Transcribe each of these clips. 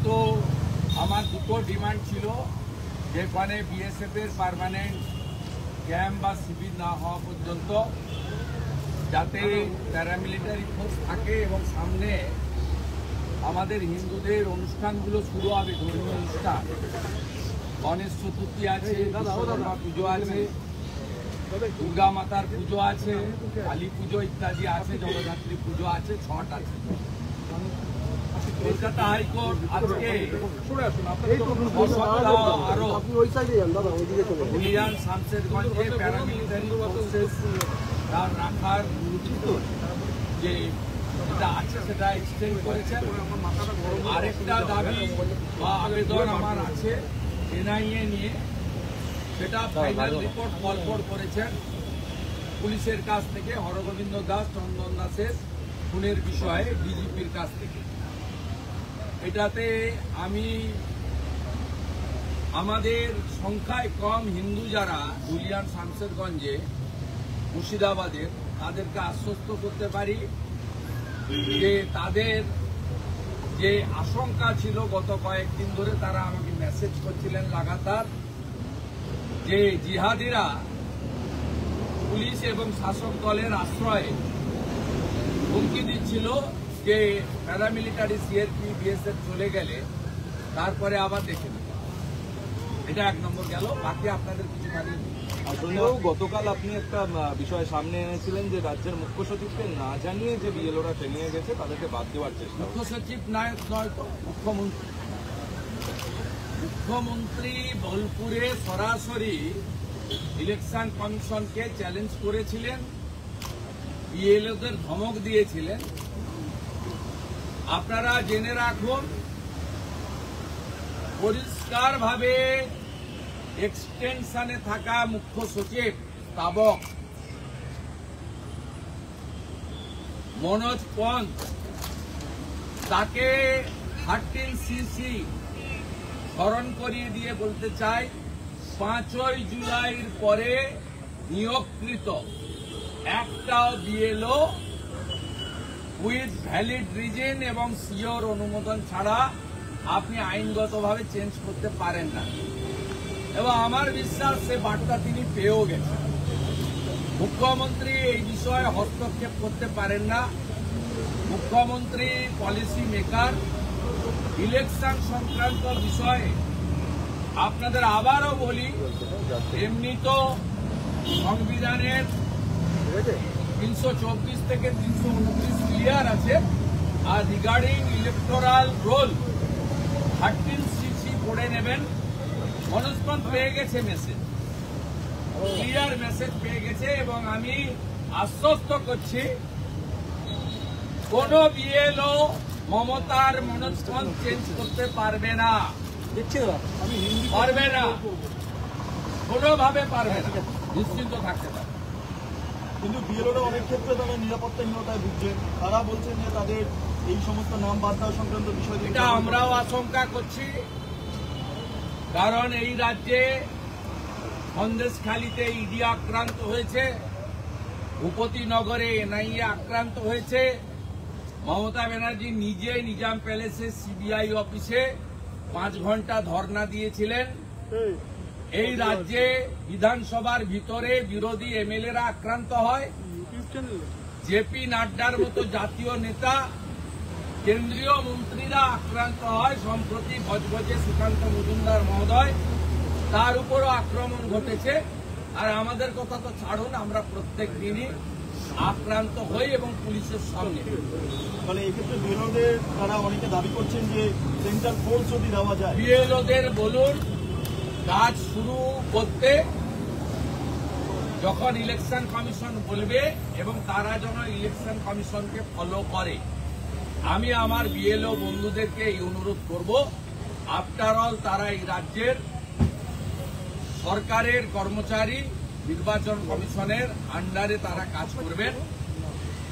মূলত আমার দুটো ডিমান্ড ছিল, যেখানে বিএসএফ এর পার্মানেন্ট ক্যাম্প বা শিবির না হওয়া পর্যন্ত যাতে প্যারামিলিটারি ফোর্স থাকে এবং সামনে আমাদের হিন্দুদের অনুষ্ঠানগুলো শুরু হবে, ধর্মীয় অনুষ্ঠান, গণেশ চতুর্থী আছে, বিশ্বকর্মা পুজো আছে, দুর্গা মাতার পুজো আছে, কালী পুজো ইত্যাদি আছে, জগদ্ধাত্রী পুজো আছে, ছট আছে। কলকাতা হাইকোর্ট আজকে হুলিয়ান শামশেরগঞ্জে প্যারামিলিটারি ফোর্সেস রাখার যে যেটা আছে সেটা এক্সটেন্ড করেছেন। আরেকটা দাবি বা আবেদন আমার আছে এনআইএ নিয়ে, সেটা ফাইনাল রিপোর্ট ফরওয়ার্ড করেছেন পুলিশের কাছ থেকে, হরগোবিন্দ দাস, চন্দন দাসের খুনের বিষয়ে ডিজিপির কাছ থেকে। এটাতে আমি আমাদের সংখ্যায় কম হিন্দু যারা হুলিয়ান শামশেরগঞ্জে, মুর্শিদাবাদের, তাদেরকে আশ্বস্ত করতে পারি যে তাদের যে আশঙ্কা ছিল গত কয়েকদিন ধরে, তারা আমাকে মেসেজ করছিলেন লাগাতার যে জিহাদিরা পুলিশ এবং শাসক দলের আশ্রয়ে হুমকি দিচ্ছিল যে প্যারামিলিটারি সিআরপি বিএসএফ চলে গেলে তারপরে আবার দেখে নেব। এটা এক নম্বর গেল। বাকি আপনাদের কিছু জানি। আসলেও গতকাল আপনি একটা বিষয় সামনে এনেছিলেন যে রাজ্যের মুখ্য সচিবকে না জানিয়ে যে বিএলওরা ট্রেনিংয়ে গেছে তাদেরকে বাদ দেওয়ার চেষ্টা। মুখ্য সচিব নয় তো মুখ্যমন্ত্রী বোলপুরে সরাসরি ইলেকশন কমিশনকে চ্যালেঞ্জ করেছিলেন, বিএলওদের ধমক দিয়েছিলেন। আপনারা জেনে রাখুন, পরিষ্কারভাবে এক্সটেনশনে থাকা মুখ্য সচিব স্তাবক মনোজ পন্ত, তাকে 13cc স্মরণ করিয়ে দিয়ে বলতে চাই, 5ই জুলাইয়ের পরে নিয়োগকৃত একটাও বিএলও উইথ ভ্যালিড রিজন এবং সিওর অনুমোদন ছাড়া আপনি আইনগতভাবে চেঞ্জ করতে পারেন না। এবং আমার বিশ্বাস সে বার্তা তিনি পেয়েও গেছেন। মুখ্যমন্ত্রী এই বিষয়ে হস্তক্ষেপ করতে পারেন না। মুখ্যমন্ত্রী পলিসি মেকার। ইলেকশন সংক্রান্ত বিষয়ে আপনাদের আবারও বলি, এমনি তো সংবিধানের 324 থেকে 329 ক্লিয়ার আছে, আর রিগার্ডিং ইলেকটোরাল রোল 13cc পড়ে নেবেন। মনোজ পন্ত পেয়ে গেছে মেসেজ, ক্লিয়ার মেসেজ পেয়ে গেছে, এবং আমি আশ্বস্ত করছি কোন বিএলও মমতার মনোজ পন্ত চেঞ্জ করতে পারবে না, পারবে না, কোনোভাবে পারবে না, নিশ্চিন্ত থাকতে পারে। কিন্তু বিএলওরা অনেক ক্ষেত্রে তারা নিরাপত্তাহীনতায় ভুগছেন। তারা বলছেন যে তাদের এই সমস্ত নাম বাদ দেওয়া সংক্রান্ত বিষয় এটা আমরাও আশঙ্কা করছি, কারণ এই রাজ্যে সন্দেশখালীতে ইডি আক্রান্ত হয়েছে, ভূপতিনগরে এনআইএ আক্রান্ত হয়েছে, মমতা ব্যানার্জি নিজে নিজাম প্যালেসে সিবিআই অফিসে 5 ঘন্টা ধর্ণা দিয়েছিলেন। এই রাজ্যে বিধানসভার ভিতরে বিরোধী এমএলএরা আক্রান্ত হয়, জেপি নাড্ডার মতো জাতীয় নেতা, কেন্দ্রীয় মন্ত্রীরা আক্রান্ত হয়। সম্প্রতি ভজভজে সুকান্ত মজুমদার মহোদয়, তার উপরও আক্রমণ ঘটেছে। আর আমাদের কথা তো ছাড়ুন, আমরা প্রত্যেক দিনই আক্রান্ত হই এবং পুলিশের সামনে। মানে এক্ষেত্রে বিএলওদের তারা অনেকে দাবি করছেন যে সেন্ট্রাল ফোর্স যদি দেওয়া যায়। বিএলওদের বলুন কাজ শুরু করতে, যখন ইলেকশন কমিশন বলবে, এবং তারা যেন ইলেকশন কমিশনকে ফলো করে। আমি আমার বিএলও বন্ধুদেরকে এই অনুরোধ করব, আফটার অল তারা এই রাজ্যের সরকারের কর্মচারী, নির্বাচন কমিশনের আন্ডারে তারা কাজ করবেন।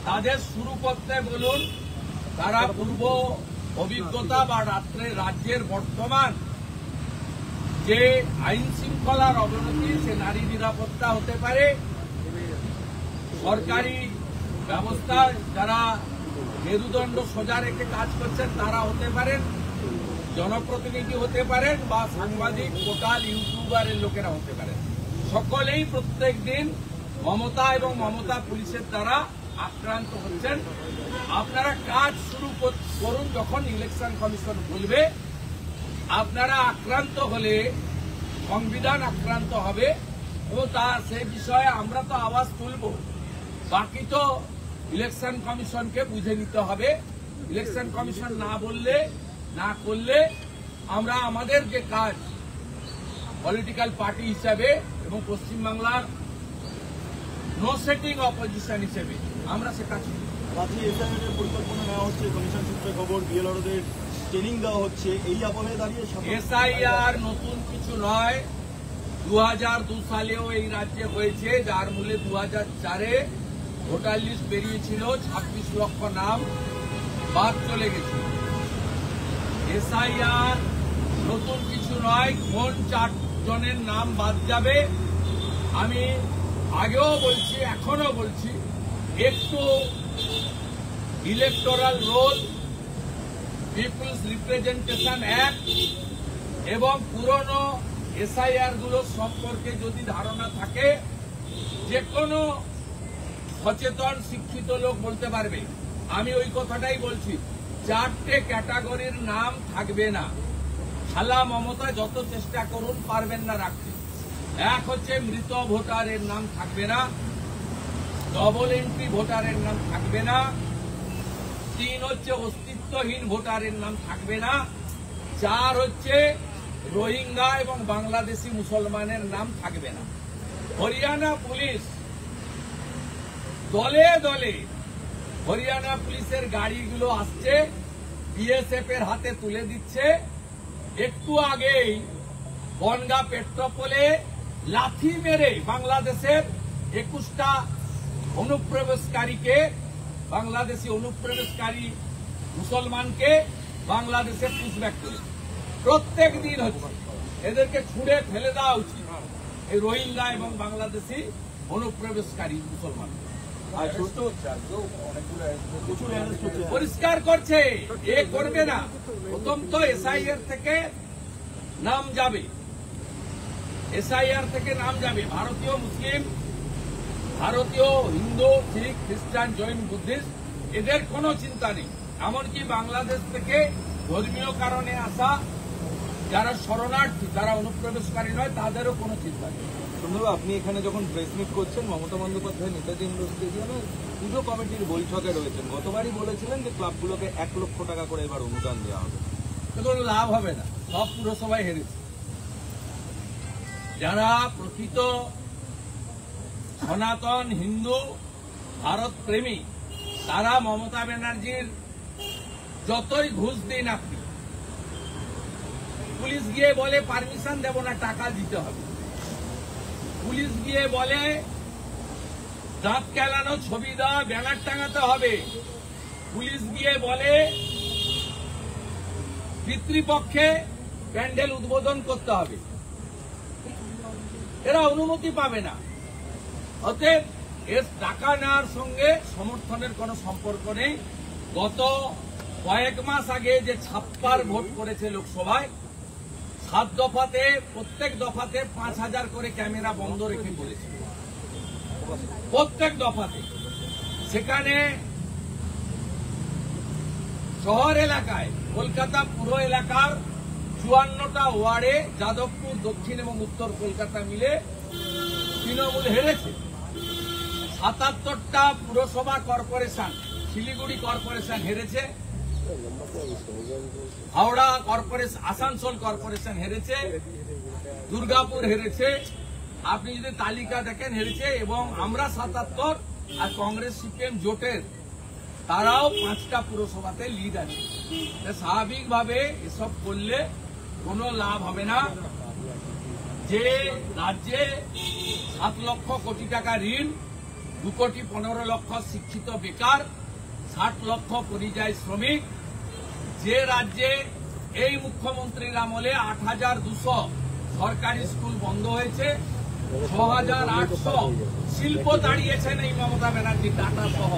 তাদের শুরু করতে বলুন। তারা পূর্ব অভিজ্ঞতা বা রাজ্যের বর্তমান যে আইন শৃঙ্খলার অবনতি, সে নারী নিরাপত্তা হতে পারে, সরকারি ব্যবস্থা যারা মেরুদণ্ড সোজা রেখে কাজ করছেন তারা হতে পারেন, জনপ্রতিনিধি হতে পারেন বা সাংবাদিক, পোর্টাল, ইউটিউবারের লোকেরা হতে পারেন, সকলেই প্রত্যেক দিন মমতা এবং মমতা পুলিশের দ্বারা আক্রান্ত হচ্ছেন। আপনারা কাজ শুরু করুন, যখন ইলেকশন কমিশন বলবে। আপনারা আক্রান্ত হলে সংবিধান আক্রান্ত হবে এবং সেই বিষয়ে আমরা তো আওয়াজ তুলব, বাকি তো ইলেকশন কমিশনকে বুঝে নিতে হবে। ইলেকশন কমিশন না বললে, না করলে আমরা আমাদের যে কাজ পলিটিক্যাল পার্টি হিসাবে এবং পশ্চিমবাংলার নো সেটিং অপোজিশন হিসেবে আমরা সে কাজ করি। রাজ্যে এসআইআর এর পরিকল্পনা নেওয়া হচ্ছে, কমিশন সূত্রে খবর, বিএলআরওদের ট্রেনিং দেওয়া হচ্ছে, এই আবহে দাঁড়িয়ে এসআইআর নতুন কিছু নয়। 2002 সালেও এই রাজ্যে হয়েছে, যার মূলে 2004-এ ভোটার লিস্ট বেরিয়েছিল, 26 লক্ষ নাম বাদ চলে গেছে। এসআইআর নতুন কিছু নয়। কোন 4 জনের নাম বাদ যাবে আমি আগেও বলছি, এখনো বলছি, একটু electoral roll, people's representation act এবং পুরনো এসআইআর গুলো সম্পর্কে যদি ধারণা থাকে, যে কোনো সচেতন শিক্ষিত লোক বলতে পারবে। আমি ওই কথাটাই বলছি, 4টে ক্যাটাগরির নাম থাকবে না। খালা মমতা যত চেষ্টা করুন পারবেন না রাখতে। এক হচ্ছে মৃত ভোটারের নাম থাকবে না, ডবল এন্ট্রি ভোটারের নাম থাকবে না, 3 হচ্ছে অস্তিত্বহীন ভোটারের নাম থাকবে না, 4 হচ্ছে রোহিঙ্গা এবং বাংলাদেশি মুসলমানের নাম থাকবে না। হরিয়ানা পুলিশ দলে দলে হরিয়ানা পুলিশের গাড়িগুলো আসছে, বিএসএফ এর হাতে তুলে দিচ্ছে। একটু আগেই বনগা পেট্রোপোলে লাথি মেরে বাংলাদেশের 21টা অনুপ্রবেশকারীকে, বাংলাদেশি অনুপ্রবেশকারী মুসলমানকে বাংলাদেশে পুশব্যাক করেছে। প্রত্যেক দিন হচ্ছে। এদেরকে ছুঁড়ে ফেলে দেওয়া উচিত, এই রোহিঙ্গা এবং বাংলাদেশি অনুপ্রবেশকারী মুসলমান। পরিষ্কার করছে, এ করবে না। প্রথম তো এসআইআর থেকে নাম যাবে, এসআইআর থেকে নাম যাবে। ভারতীয় মুসলিম, ভারতীয় হিন্দু, শিখ, খ্রিস্টান, জৈন, বুদ্ধিস্ট, এদের কোনো চিন্তা নেই। এমনকি বাংলাদেশ থেকে ধর্মীয় কারণে আসা যারা শরণার্থী, যারা অনুপ্রবেশকারী নয়, তাদেরও কোনো চিন্তা নেই। সুন্দর, আপনি এখানে যখন প্রেস মিট করছেন, মমতা বন্দ্যোপাধ্যায় নেতাজি ইন্ডোর স্টেডিয়ামে পুজো কমিটির বৈঠকে রয়েছেন। গতবারই বলেছিলেন যে ক্লাবগুলোকে 1 লক্ষ টাকা করে এবার অনুদান দেওয়া হবে। কোনো লাভ হবে না, সব পুরসভায় হেরেছে। যারা প্রকৃত সনাতন হিন্দু, ভারত প্রেমী, তারা মমতা ব্যানার্জির যতই ঘুষ দিন আপনি, পুলিশ গিয়ে বলে পারমিশন দেব না, টাকা দিতে হবে। পুলিশ গিয়ে বলে দাঁত কেলানো, ছবি দেওয়া, ব্যানার টাঙাতে হবে। পুলিশ গিয়ে বলে পিতৃপক্ষে প্যান্ডেল উদ্বোধন করতে হবে। এরা অনুমতি পাবে না। অতএব এর টাকা নেওয়ার সঙ্গে সমর্থনের কোনো সম্পর্ক নেই। গত কয়েক মাস আগে যে 56 ভোট করেছে লোকসভায়, 7 দফাতে, প্রত্যেক দফাতে 5000 করে ক্যামেরা বন্ধ রেখে করেছে, প্রত্যেক দফাতে। সেখানে শহর এলাকায়, কলকাতা পুরো এলাকার 54টা ওয়ার্ডে, যাদবপুর, দক্ষিণ এবং উত্তর কলকাতা মিলে তৃণমূল হেরেছে। 77টা পুরসভা কর্পোরেশন, শিলিগুড়ি কর্পোরেশন হেরেছে, হাওড়া কর্পোরেশন, আসানসোল কর্পোরেশন হেরেছে, দুর্গাপুর হেরেছে। আপনি যদি তালিকা দেখেন, হেরেছে। এবং আমরা 77 আর কংগ্রেস সিপিএম জোটের তারাও 5টা পুরসভাতে লিড আছে। স্বাভাবিকভাবে এসব করলে কোনো লাভ হবে না। যে রাজ্যে 7 লক্ষ কোটি টাকা ঋণ, 2 কোটি 15 লক্ষ শিক্ষিত বেকার, 60 লক্ষ পরিযায়ী শ্রমিক, যে রাজ্যে এই মুখ্যমন্ত্রীর আমলে 8200 সরকারি স্কুল বন্ধ হয়েছে, 6800 শিল্প দাঁড়িয়েছেন এই মমতা ব্যানার্জি, টাটা সহ।